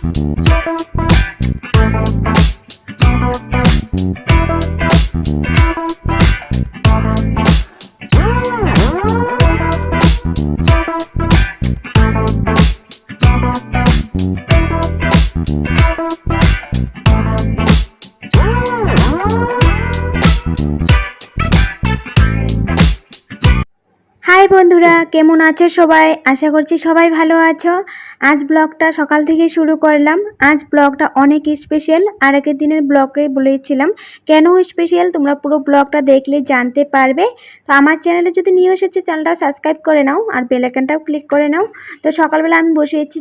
High বন্ধুরা, কেমন আছো সবাই? আশা করছি সবাই ভালো আছো। আজ ব্লগটা সকাল থেকে শুরু করলাম। আজ ব্লগটা অনেক স্পেশাল। আর আগের দিনের ব্লগে বলেছিলাম কেন স্পেশাল, তোমরা পুরো ব্লগটা দেখলে জানতে পারবে। তো আমার চ্যানেলে যদি নিয়ে এসেছো চ্যানেলটা সাবস্ক্রাইব করে নাও আর বেল আইকনটাও ক্লিক করে নাও। তো সকালবেলা আমি বসিয়েছি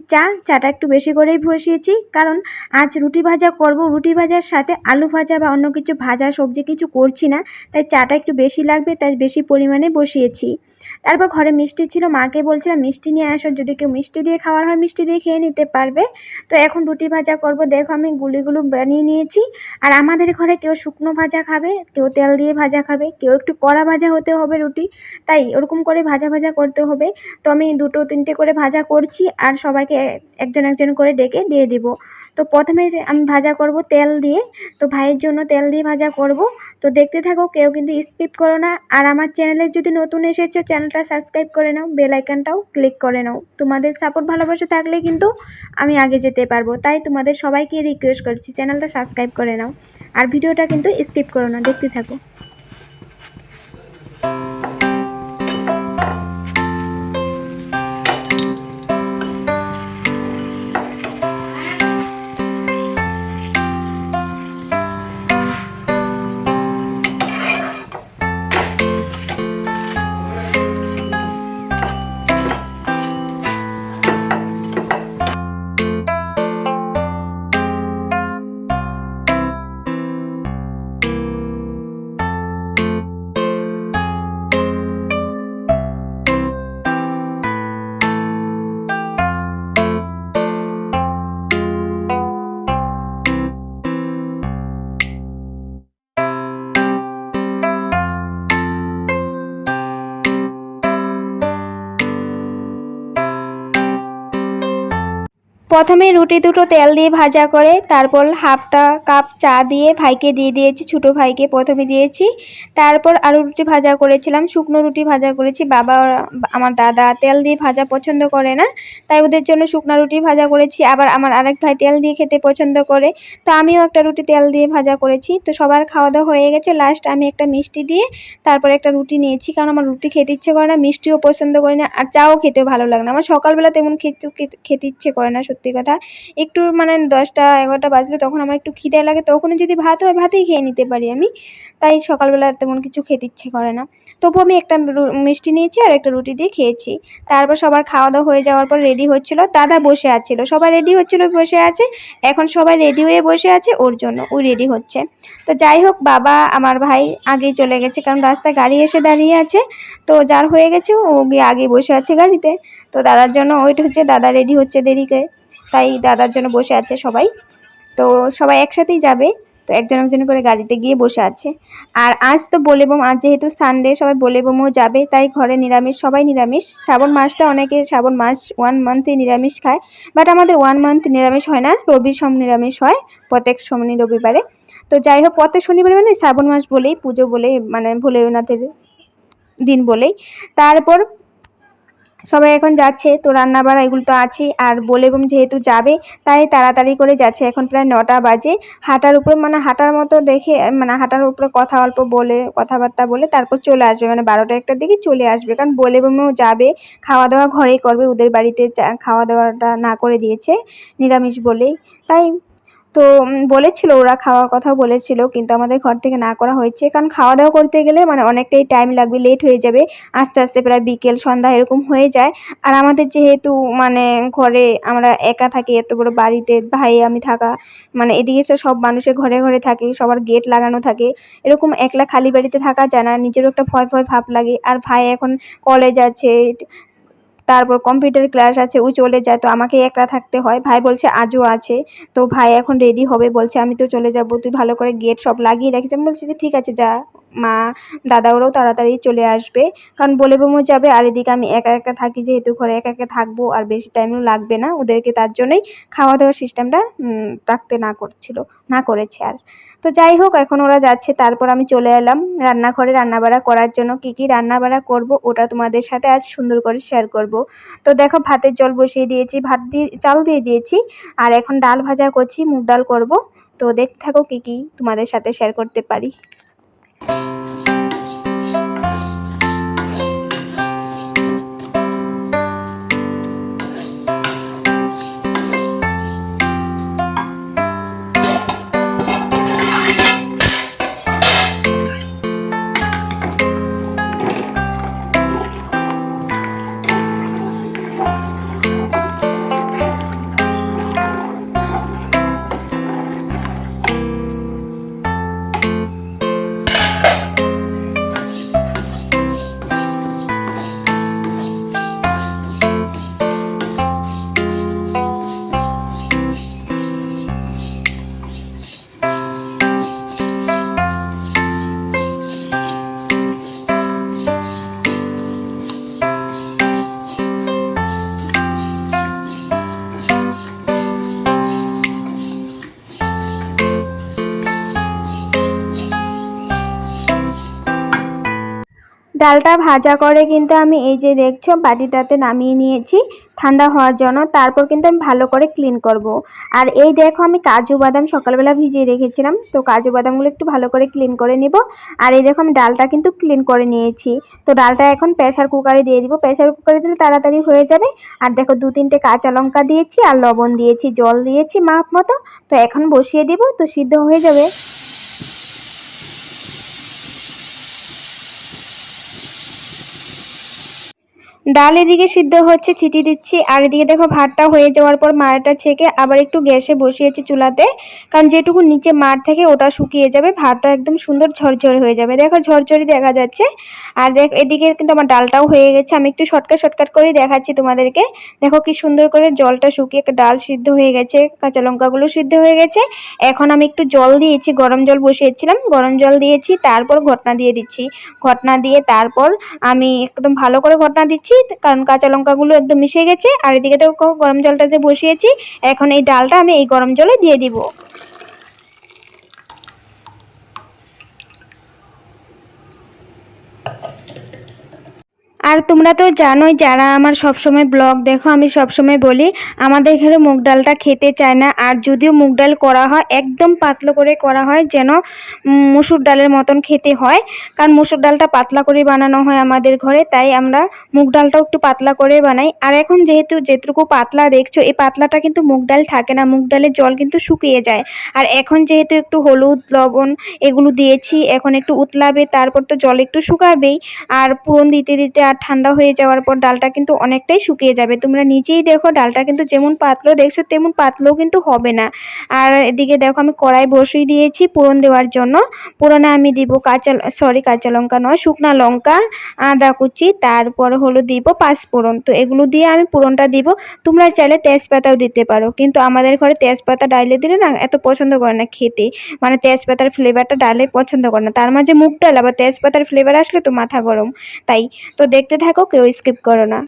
চাটা একটু বেশি করেই বসিয়েছি, কারণ আজ রুটি ভাজা করব। রুটি ভাজার সাথে আলু ভাজা বা অন্য কিছু ভাজা সবজি কিছু করছি না, তাই চাটা একটু বেশি লাগবে, তাই বেশি পরিমাণে বসিয়েছি। তারপর ঘরে মিষ্টি ছিল, মাকে বলছিলাম মিষ্টি নিয়ে আসো, যদি কেউ মিষ্টি দিয়ে খাওয়ার হয় মিষ্টি দিয়ে খেয়ে নিতে পারবে। তো এখন রুটি ভাজা করব। দেখো আমি গুলিগুলো বানিয়ে নিয়েছি। আর আমাদের ঘরে কেউ শুকনো ভাজা খাবে, কেউ তেল দিয়ে ভাজা খাবে, কেউ একটু কড়া ভাজা হতে হবে রুটি, তাই ওরকম করে ভাজা ভাজা করতে হবে। তো আমি 2-3টে করে ভাজা করছি আর সবাইকে একজন একজন করে ডেকে দিয়ে দিব। তো প্রথমে আমি ভাজা করব তেল দিয়ে। তো ভাইয়ের জন্য তেল দিয়ে ভাজা করব। তো দেখতে থাকো, কেউ কিন্তু স্কিপ করো না। আর আমার চ্যানেলে যদি নতুন এসেছো চ্যানেলটা সাবস্ক্রাইব করে নাও, বেল আইকনটাও ক্লিক করে নাও। তোমাদের সাপোর্ট ভালোবাসা থাকলে কিন্তু আমি আগে যেতে পারবো, তাই তোমাদের সবাইকে রিকোয়েস্ট করছি চ্যানেলটা সাবস্ক্রাইব করে নাও। আর ভিডিওটা কিন্তু স্কিপ করো না, দেখতে থাকো। প্রথমে রুটি দুটো তেল দিয়ে ভাজা করে তারপর হাফটা কাপ চা দিয়ে ভাইকে দিয়ে দিয়েছি, ছোটো ভাইকে প্রথমে দিয়েছি। তারপর আরও রুটি ভাজা করেছিলাম, শুকনো রুটি ভাজা করেছি। বাবা আমার দাদা তেল দিয়ে ভাজা পছন্দ করে না, তাই ওদের জন্য শুকনো রুটি ভাজা করেছি। আবার আমার আরেক ভাই তেল দিয়ে খেতে পছন্দ করে, তো আমিও একটা রুটি তেল দিয়ে ভাজা করেছি। তো সবার খাওয়া দাওয়া হয়ে গেছে। লাস্ট আমি একটা মিষ্টি দিয়ে তারপরে একটা রুটি নিয়েছি, কারণ আমার রুটি খেতে ইচ্ছে করে না, মিষ্টিও পছন্দ করি না, আর চাও খেতে ভালো লাগে না। আমার সকালবেলা তেমন খেতে ইচ্ছে করে না, সত্যি কথা। একটু মানে 10টা-11টা বাজলে তখন আমার একটু খিদে লাগে, তখন যদি ভাত হয় ভাতেই খেয়ে নিতে পারি আমি, তাই সকালবেলা তেমন কিছু খেতে ইচ্ছে করে না। তবু আমি একটা মিষ্টি নিয়েছি আর একটা রুটি দিয়ে খেয়েছি। তারপর সবার খাওয়া দাওয়া হয়ে যাওয়ার পর রেডি হচ্ছিল, দাদা বসে আছিল, সবাই রেডি হচ্ছিল, বসে আছে। এখন সবাই রেডি হয়ে বসে আছে ওর জন্য, ওই রেডি হচ্ছে। তো যাই হোক, বাবা আমার ভাই আগেই চলে গেছে, কারণ রাস্তায় গাড়ি এসে দাঁড়িয়ে আছে। তো যার হয়ে গেছে ও গিয়ে আগে বসে আছে গাড়িতে। তো দাদার জন্য ওয়েট হচ্ছে, দাদা রেডি হচ্ছে দেরিতে, তাই দাদার জন্য বসে আছে সবাই। তো সবাই একসাথেই যাবে, তো একজন একজন করে গাড়িতে গিয়ে বসে আছে। আর আজ তো বলেবম, আজ যেহেতু সানডে সবাই বলেবমও যাবে, তাই ঘরে নিরামিষ, সবাই নিরামিষ। শ্রাবণ মাসটা অনেকে শ্রাবণ মাস 1 মান্থই নিরামিষ খায়, বাট আমাদের 1 মান্থ নিরামিষ হয় না, রবি সোম নিরামিষ হয় প্রত্যেক শনি রবিবারে। তো যাই হোক, প্রত্যেক শনিবারে মানে শ্রাবণ মাস বলেই, পুজো বলেই, মানে ভোলেনাথের দিন বলেই। তারপর সবাই এখন যাচ্ছে, তো রান্নাবাড়া এগুলো তো আছে। আর বলেবম যেহেতু যাবে তাই তাড়াতাড়ি করে যাচ্ছে, এখন প্রায় 9টা বাজে। হাঁটার উপরে মানে হাঁটার মতো দেখে, মানে হাঁটার উপরে কথা অল্প বলে, কথাবার্তা বলে তারপর চলে আসবে, মানে 12টা-1টার দিকে চলে আসবে, কারণ বলেবমেও যাবে। খাওয়া দাওয়া ঘরেই করবে, ওদের বাড়িতে খাওয়া দাওয়াটা না করে দিয়েছে নিরামিষ বলেই, তাই। তো বলেছিল, ওরা খাওয়ার কথা বলেছিল, কিন্তু আমাদের ঘর থেকে না করা হয়েছে, কারণ খাওয়া দাওয়া করতে গেলে মানে অনেকটাই টাইম লাগবে, লেট হয়ে যাবে, আস্তে আস্তে প্রায় বিকেল সন্ধ্যা এরকম হয়ে যায়। আর আমাদের যেহেতু মানে ঘরে আমরা একা থাকি, এত বড় বাড়িতে ভাই আমি থাকা, মানে এদিকে তো সব মানুষের ঘরে ঘরে থাকে, সবার গেট লাগানো থাকে, এরকম একলা খালি বাড়িতে থাকা যায় না, নিজেরও একটা ভয় ভয় ভাব লাগে। আর ভাই এখন কলেজ আছে, তারপর কম্পিউটার ক্লাস আছে, ও চলে যায়, তো আমাকে একলা থাকতে হয়। ভাই বলছে আজও আছে, তো ভাই এখন রেডি হবে, বলছে আমি তো চলে যাব, তুই ভালো করে গেট সব লাগিয়ে রাখিস। আমি বলছি যে ঠিক আছে যা, মা দাদা ওরাও তাড়াতাড়ি চলে আসবে, কারণ বলে বমো যাবে আর এদিকে আমি একা একা থাকি, যেহেতু ঘরে একা একা থাকবো আর বেশি টাইমও লাগবে না ওদেরকে, তার জন্যই খাওয়া দাওয়ার সিস্টেমটা রাখতে না করেছে আর। তো যাই হোক, এখন ওরা যাচ্ছে, তারপর আমি চলে এলাম রান্নাঘরে রান্নাবাড়া করার জন্য। কি কি রান্নাবাড়া করব ওটা তোমাদের সাথে আজ সুন্দর করে শেয়ার করব। তো দেখো, ভাতের জল বসিয়ে দিয়েছি, চাল দিয়ে দিয়েছি, আর এখন ডাল ভাজা করছি, মুগ ডাল করব। তো দেখতে থাকো কি কি তোমাদের সাথে শেয়ার করতে পারি। ডালটা ভাজা করে কিন্তু আমি এই যে দেখছো বাটিটাতে নামিয়ে নিয়েছি ঠান্ডা হওয়ার জন্য, তারপর কিন্তু আমি ভালো করে ক্লিন করব। আর এই দেখো, আমি কাজু বাদাম সকালবেলা ভিজিয়ে রেখেছিলাম, তো কাজু বাদামগুলো একটু ভালো করে ক্লিন করে নিব। আর এই দেখো, আমি ডালটা কিন্তু ক্লিন করে নিয়েছি। তো ডালটা এখন প্রেসার কুকারে দিয়ে দিব, প্রেসার কুকারে দিলে তাড়াতাড়ি হয়ে যাবে। আর দেখো, 2-3টে কাঁচা লঙ্কা দিয়েছি আর লবণ দিয়েছি, জল দিয়েছি মাপ মতো। তো এখন বসিয়ে দিব, তো সিদ্ধ হয়ে যাবে। ডাল এদিকে সিদ্ধ হচ্ছে, ছিটি দিচ্ছি, আর এদিকে দেখো ভাতটা হয়ে যাওয়ার পর মাড়টা ছেঁকে আবার একটু গ্যাসে বসিয়েছি চুলাতে, কারণ যেটুকু নিচে মাড় থাকে ওটা শুকিয়ে যাবে, ভাতটা একদম সুন্দর ঝরঝরে হয়ে যাবে। দেখো ঝরঝরি দেখা যাচ্ছে। আর দেখো এদিকে কিন্তু আমার ডালটাও হয়ে গেছে, আমি একটু শর্টকাট করে দেখাচ্ছি তোমাদেরকে। দেখো কি সুন্দর করে জলটা শুকিয়ে ডাল সিদ্ধ হয়ে গেছে, কাঁচা লঙ্কাগুলো সিদ্ধ হয়ে গেছে। এখন আমি একটু জল দিয়েছি, গরম জল বসিয়েছিলাম, গরম জল দিয়েছি, তারপর ঘটনা দিয়ে দিচ্ছি। ঘটনা দিয়ে তারপর আমি একদম ভালো করে ঘটনা দিচ্ছি, কারণ কাঁচা লঙ্কাগুলো একদম মিশে গেছে। আর এদিকে তো গরম জলটা যে বসিয়েছি, এখন এই ডালটা আমি এই গরম জলে দিয়ে দিব। আর তোমরা তো জানোই, যারা আমার সবসময় ব্লগ দেখো, আমি সবসময় বলি আমাদের ঘরে মুগ ডালটা খেতে চায় না। আর যদিও মুগ ডাল করা হয় একদম পাতলা করে করা হয়, যেন মুসুর ডালের মতন খেতে হয়, কারণ মুসুর ডালটা পাতলা করে বানানো হয় আমাদের ঘরে, তাই আমরা মুগ ডালটাও একটু পাতলা করে বানাই। আর এখন যেটুকু পাতলা দেখছো, এই পাতলাটা কিন্তু মুগ ডাল থাকে না, মুগ ডালের জল কিন্তু শুকিয়ে যায়। আর এখন যেহেতু একটু হলুদ লবণ এগুলো দিয়েছি, এখন একটু উতলাবে, তারপর তো জল একটু শুকাবেই। আর ফোড়ন দিতে দিতে আর ঠান্ডা হয়ে যাওয়ার পর ডালটা কিন্তু অনেকটাই শুকিয়ে যাবে। তোমরা নিজেই দেখো, ডালটা কিন্তু যেমন পাতলো দেখছো তেমন পাতলাও কিন্তু হবে না। আর এদিকে দেখো, আমি কড়াই বসিয়ে দিয়েছি ফোড়ন দেওয়ার জন্য। ফোড়নে আমি দিব কাঁচা লঙ্কা নয়, শুকনা লঙ্কা, আদা কুচি, তারপর হলো দিব পাঁচফোড়ন। তো এগুলো দিয়ে আমি ফোড়নটা দিব। তোমরা চাইলে তেজপাতাও দিতে পারো, কিন্তু আমাদের ঘরে তেজপাতা ডালে দিলে না এত পছন্দ করে না খেতে, মানে তেজপাতার ফ্লেভারটা ডালে পছন্দ করে না, তার মাঝে মুগ ডাল আবার তেজপাতার ফ্লেভার আসলে তো মাথা গরম। তাই তো দেখতে থাকো, কেউ স্কিপ করো না।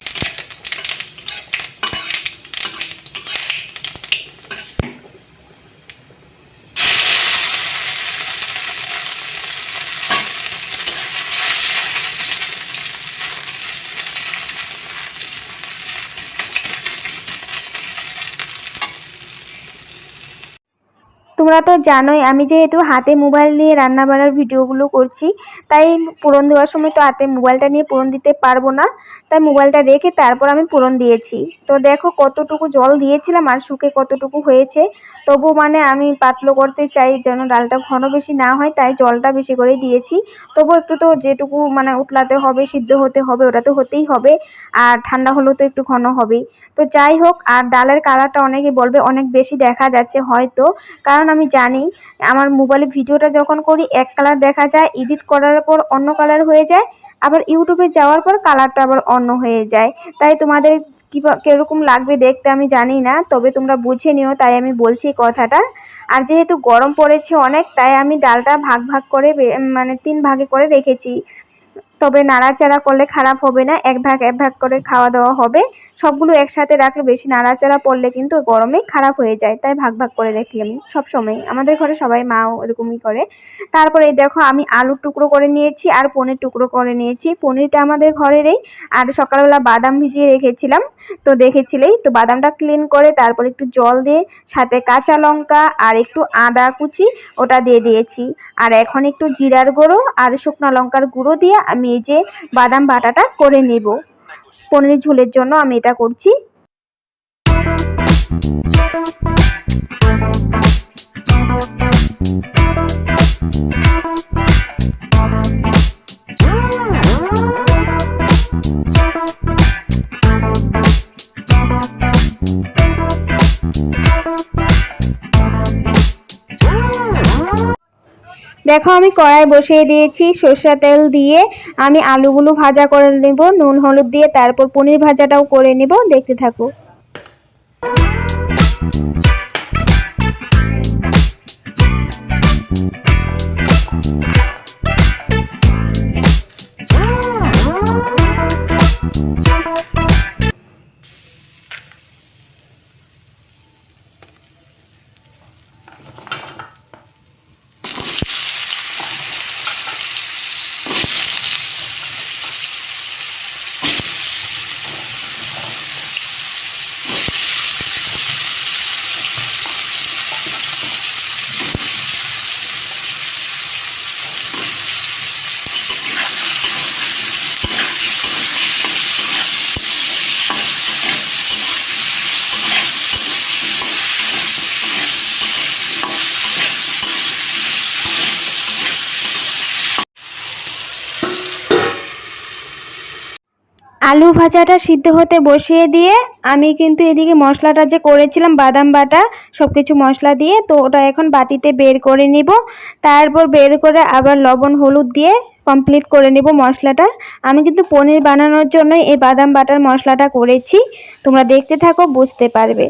তোমরা তো জানোই, আমি যেহেতু হাতে মোবাইল নিয়ে রান্না বান্নার ভিডিওগুলো করছি, তাই ফোড়ন দেওয়ার সময় তো হাতে মোবাইলটা নিয়ে ফোড়ন দিতে পারবো না, তাই মোবাইলটা রেখে তারপর আমি ফোড়ন দিয়েছি। তো দেখো কতটুকু জল দিয়েছিলাম আর শুকে কতটুকু হয়েছে। তবু মানে আমি পাতলো করতে চাই যেন ডালটা ঘন বেশি না হয়, তাই জলটা বেশি করেই দিয়েছি। তবু একটু তো যেটুকু মানে উতলাতে হবে, সিদ্ধ হতে হবে, ওটা তো হতেই হবে। আর ঠান্ডা হলেও তো একটু ঘন হবেই। তো যাই হোক, আর ডালের কালারটা অনেকে বলবে অনেক বেশি দেখা যাচ্ছে হয়তো, কারণ আমি জানি আমার মোবাইলে ভিডিওটা যখন করি এক কালার দেখা যায়, এডিট করার পর অন্য কালার হয়ে যায়, আবার ইউটিউবে যাওয়ার পর কালারটা আবার অন্য হয়ে যায়। তাই তোমাদের কীরকম লাগবে দেখতে আমি জানি না, তবে তোমরা বুঝে নিও, তাই আমি বলছি কথাটা। আর যেহেতু গরম পড়েছে অনেক, তাই আমি ডালটা ভাগ ভাগ করে মানে 3 ভাগে করে রেখেছি। তবে নাড়াচাড়া করলে খারাপ হবে না, এক ভাগ করে খাওয়া দাওয়া হবে। সবগুলো একসাথে রাখলে বেশি নাড়াচাড়া পড়লে কিন্তু গরমে খারাপ হয়ে যায়, তাই ভাগ ভাগ করে রাখি আমি সবসময়। আমাদের ঘরে সবাই, মাও এরকমই করে। তারপরে এই দেখো আমি আলুর টুকরো করে নিয়েছি আর পনির টুকরো করে নিয়েছি। পনিরটা আমাদের ঘরেরই, আর সকালবেলা বাদাম ভিজিয়ে রেখেছিলাম, তো দেখেছিলেই তো। বাদামটা ক্লিন করে তারপর একটু জল দিয়ে সাথে কাঁচা লঙ্কা আর একটু আদা কুচি ওটা দিয়ে দিয়েছি। আর এখন একটু জিরার গুঁড়ো আর শুকনো লঙ্কার গুঁড়ো দিয়ে আমি এই যে বাদাম বাটাটা করে নেব। পনির ঝোলের জন্য আমি এটা করছি। দেখো আমি কড়াই বসিয়ে দিয়েছি, সরষের তেল দিয়ে আমি আলুগুলো ভাজা করে নেব নুন হলুদ দিয়ে, তারপর পনির ভাজাটাও করে নেব, দেখতে থাকো। আলু ভাজাটা সিদ্ধ হতে বসিয়ে দিয়ে আমি কিন্তু এদিকে মশলাটা যে করেছিলাম বাদাম বাটা সব কিছু মশলা দিয়ে, তো ওটা এখন বাটিতে বের করে নিব। তারপর বের করে আবার লবণ হলুদ দিয়ে কমপ্লিট করে নেব মশলাটা। আমি কিন্তু পনির বানানোর জন্য এই বাদাম বাটার মশলাটা করেছি, তোমরা দেখতে থাকো, বুঝতে পারবে।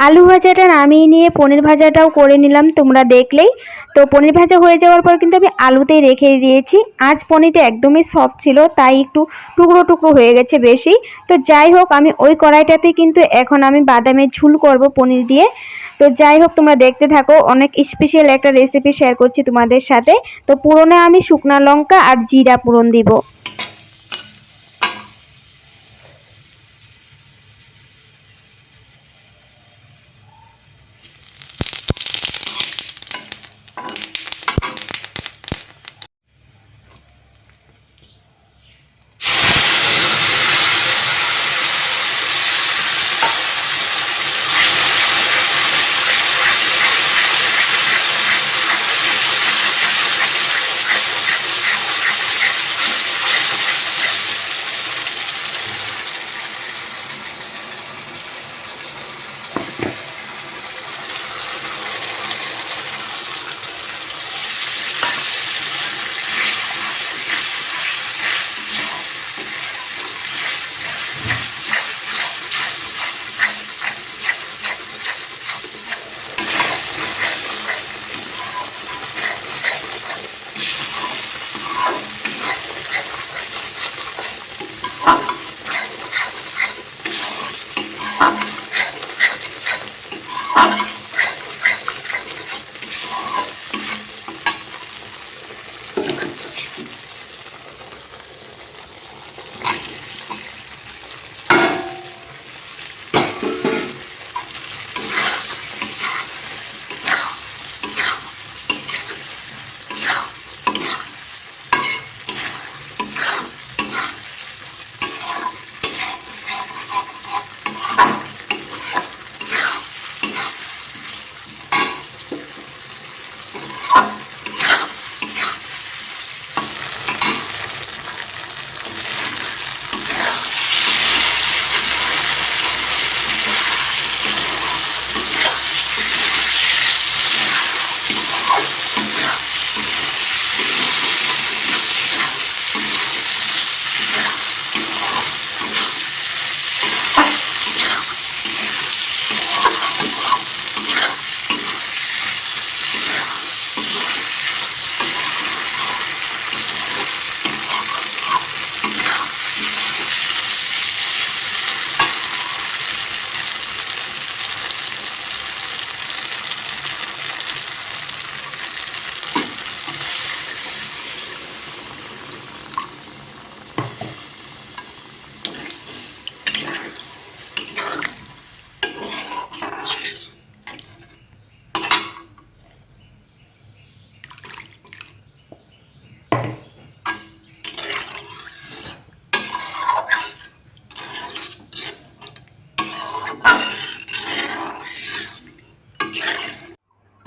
আলু ভাজাটা নামিয়ে নিয়ে পনির ভাজাটাও করে নিলাম, তোমরা দেখলেই তো। পনির ভাজা হয়ে যাওয়ার পর কিন্তু আমি আলুতেই রেখে দিয়েছি। আজ পনিরটা একদমই সফট ছিল, তাই একটু টুকরো টুকরো হয়ে গেছে বেশি। তো যাই হোক, আমি ওই কড়াইটাতে কিন্তু এখন আমি বাদামের ঝুল করব পনির দিয়ে। তো যাই হোক, তোমরা দেখতে থাকো, অনেক স্পেশাল একটা রেসিপি শেয়ার করছি তোমাদের সাথে। তো পুরনে আমি শুকনো লঙ্কা আর জিরা পুরন দিব।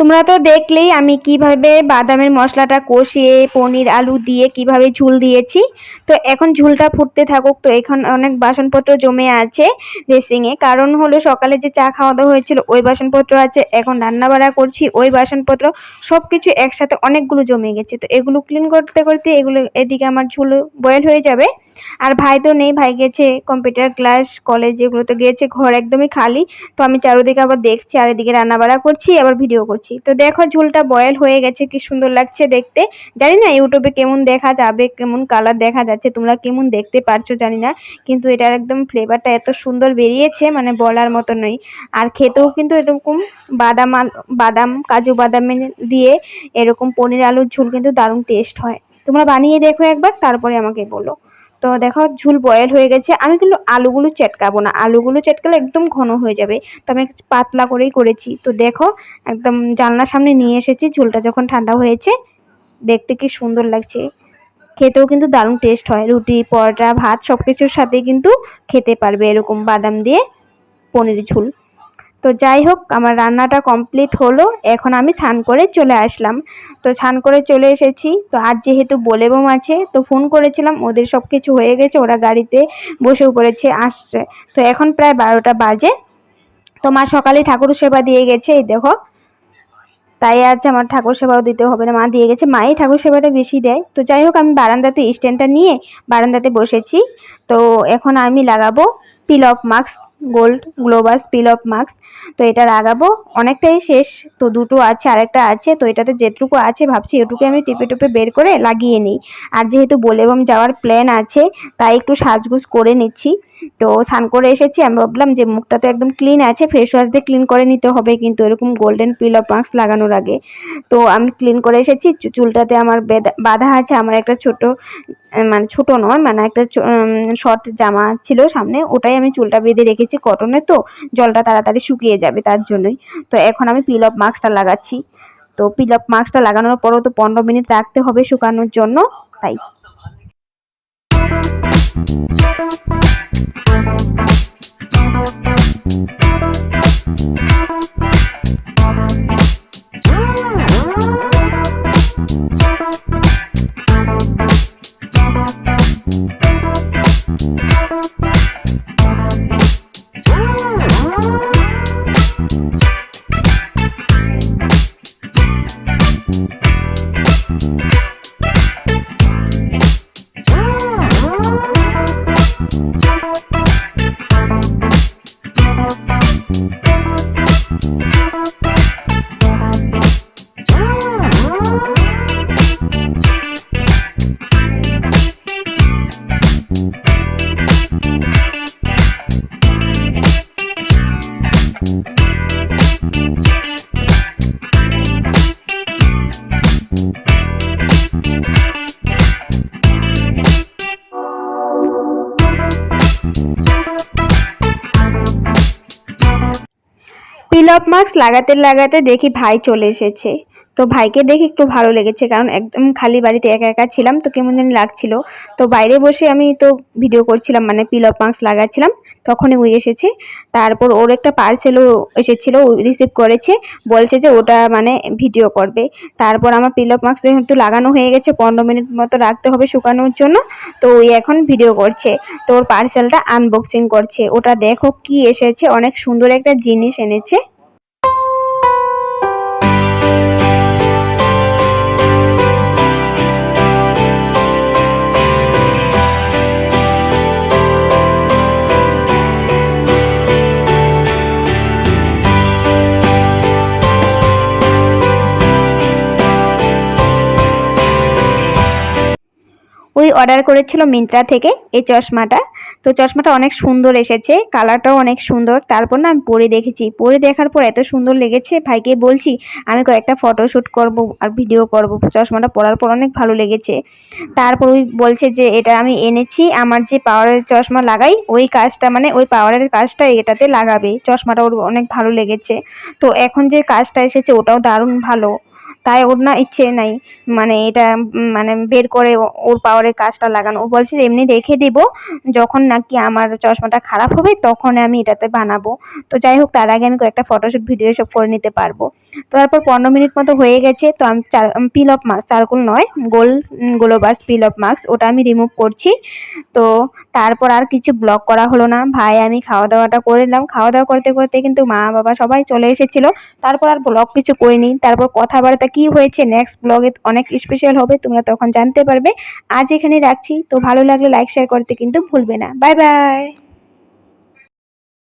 তোমরা তো দেখলেই আমি কিভাবে বাদামের মশলাটা কষিয়ে পনির আলু দিয়ে কিভাবে ঝুল দিয়েছি। তো এখন ঝুলটা ফুটতে থাকুক। তো এখন অনেক বাসনপত্র জমে আছে ড্রেসিংয়ে, কারণ হলো সকালে যে চা খাওয়া দাওয়া হয়েছিল ওই বাসনপত্র আছে, এখন রান্না বাড়া করছি ওই বাসনপত্র, সব কিছু একসাথে অনেকগুলো জমে গেছে। তো এগুলো ক্লিন করতে করতে এগুলো এদিকে আমার ঝুল বয়েল হয়ে যাবে। আর ভাই তো নেই, ভাই গেছে কম্পিউটার ক্লাস, কলেজ এগুলো তো গিয়েছে, ঘর একদমই খালি। তো আমি চারদিকে আবার দেখছি আর এদিকে রান্না বাড়া করছি আবার ভিডিও করছি। তো দেখো ঝুলটা বয়েল হয়ে গেছে, কি সুন্দর লাগছে দেখতে। জানি না ইউটিউবে কেমন দেখা যাবে, কেমন কালার দেখা যাচ্ছে, তোমরা কেমন দেখতে পারছো জানি না, কিন্তু এটার একদম ফ্লেভারটা এত সুন্দর বেরিয়েছে মানে বলার মতো নয়। আর খেতেও কিন্তু এরকম বাদাম কাজু বাদাম দিয়ে এরকম পনির আলুর ঝোল কিন্তু দারুণ টেস্ট হয়। তোমরা বানিয়ে দেখো একবার, তারপরে আমাকে বলো। তো দেখো ঝুল বয়েল হয়ে গেছে। আমি কিন্তু আলুগুলো চেটকাবো না, আলুগুলো চেটকালে একদম ঘন হয়ে যাবে, তো আমি পাতলা করেই করেছি। তো দেখো একদম জানলার সামনে নিয়ে এসেছি, ঝুলটা যখন ঠান্ডা হয়েছে দেখতে কি সুন্দর লাগছে, খেতেও কিন্তু দারুণ টেস্ট হয়। রুটি পরোটা ভাত সব কিছুর সাথে কিন্তু খেতে পারবে এরকম বাদাম দিয়ে পনির ঝুল। তো যাই হোক, আমার রান্নাটা কমপ্লিট হলো, এখন আমি স্নান করে চলে আসলাম। তো স্নান করে চলে এসেছি। তো আজ যেহেতু বোলেবম আছে, তো ফোন করেছিলাম, ওদের সব কিছু হয়ে গেছে, ওরা গাড়িতে বসেও পড়েছে, আসছে। তো এখন প্রায় 12টা বাজে। তো মা সকালে ঠাকুর সেবা দিয়ে গেছে, এই দেখো, তাই আজ আমার ঠাকুর সেবাও দিতে হবে না, মা দিয়ে গেছে। মাই ঠাকুর সেবাটা বেশি দেয়। তো যাই হোক, আমি বারান্দাতে স্ট্যান্ডটা নিয়ে বারান্দাতে বসেছি। তো এখন আমি লাগাবো পিল of mask, gold Globus pin of mask. তো এটা লাগাবো, অনেকটাই শেষ, তো দুটো আছে, আরেকটা আছে। তো এটাতে যেটুকু আছে ভাবছি এটুকু আমি টিপে টিপে বের করে লাগিয়ে নিই। আর যেহেতু বোলেবম যাওয়ার প্ল্যান আছে, তাই একটু সাজগুজ করে নিচ্ছি। তো স্নান করে এসেছি, আমি ভাবলাম যে মুখটা তো একদম ক্লিন আছে, ফেস ওয়াশ দিয়ে ক্লিন করে নিতে হবে কিন্তু এরকম গোল্ডেন পিল অফ মাস্ক লাগানোর আগে। তো আমি ক্লিন করে এসেছি, চুলটাতে আমার বাঁধা আছে আমার একটা ছোট, মানে ছোট নয়, মানে একটা শর্ট জামা ছিল সামনে, ওটাই আমি চুলটা বেঁধে রেখেছি কটনে, তো জলটা তাড়াতাড়ি শুকিয়ে যাবে তার জন্যই। তো এখন আমি পিল অফ মাস্কটা লাগাচ্ছি। তো পিল অফ মাস্কটা লাগানোর পরও তো 15 মিনিট রাখতে হবে শুকানোর জন্য, তাই। পিল অফ মাস্ক লাগাতে লাগাতে দেখি ভাই চলে এসেছে। তো ভাইকে দেখে একটু ভালো লেগেছে, কারণ একদম খালি বাড়িতে একা একা ছিলাম, তো কেমন জানি লাগছিল। তো বাইরে বসে আমি তো ভিডিও করছিলাম, মানে পিল অফ মাস্ক লাগাচ্ছিলাম, তখনই ওই এসেছে। তারপর ওর একটা পার্সেলও এসেছিল, রিসিভ করেছে, বলছে যে ওটা মানে ভিডিও করবে। তারপর আমার পিল অফ মাস্ক যেহেতু লাগানো হয়ে গেছে, 15 মিনিট মতো রাখতে হবে শুকানোর জন্য, তো ওই এখন ভিডিও করছে। তো ওর পার্সেলটা আনবক্সিং করছে। ওটা দেখো কি এসেছে, অনেক সুন্দর একটা জিনিস এনেছে। ওই অর্ডার করেছিল মিন্ত্রা থেকে এই চশমাটা। তো চশমাটা অনেক সুন্দর এসেছে, কালারটাও অনেক সুন্দর। তারপর না আমি পরে দেখেছি, পরে দেখার পর এত সুন্দর লেগেছে, ভাইকে বলছি আমি কয়েকটা ফটোশ্যুট করব আর ভিডিও করব। চশমাটা পরার পর অনেক ভালো লেগেছে। তারপর ওই বলছে যে এটা আমি এনেছি, আমার যে পাওয়ারের চশমা লাগাই ওই কাজটা, মানে ওই পাওয়ারের কাজটা এটাতে লাগাবে। চশমাটা ওর অনেক ভালো লেগেছে। তো এখন যে কাজটা এসেছে ওটাও দারুণ ভালো। তাই ওর না ইচ্ছে নাই মানে এটা মানে বের করে ওর পাওয়ারের কাজটা লাগানো। ও বলছে যে এমনি রেখে দিব, যখন নাকি আমার চশমাটা খারাপ হবে তখন আমি এটাতে বানাবো। তো যাই হোক, তার আগে আমি কয়েকটা ফটোশুট ভিডিও সব করে নিতে পারবো। তো তারপর 15 মিনিট মতো হয়ে গেছে। তো আমি পিল অফ মাস্ক, চারকোল নয়, গ্লোবাস পিল অফ মাস্ক, ওটা আমি রিমুভ করছি। তো তারপর আর কিছু ব্লগ করা হলো না। ভাই আমি খাওয়া দাওয়াটা করে নিলাম। খাওয়া দাওয়া করতে করতে কিন্তু মা বাবা সবাই চলে এসেছিল। তারপর আর ব্লগ কিছু করিনি। তারপর কথাবার্তা কি হয়েছে নেক্সট ব্লগে অনেক স্পেশাল হবে, তোমরা তখন জানতে পারবে। আজ এখানে রাখছি। তো ভালো লাগলে লাইক শেয়ার করতে কিন্তু ভুলবে না। Bye bye.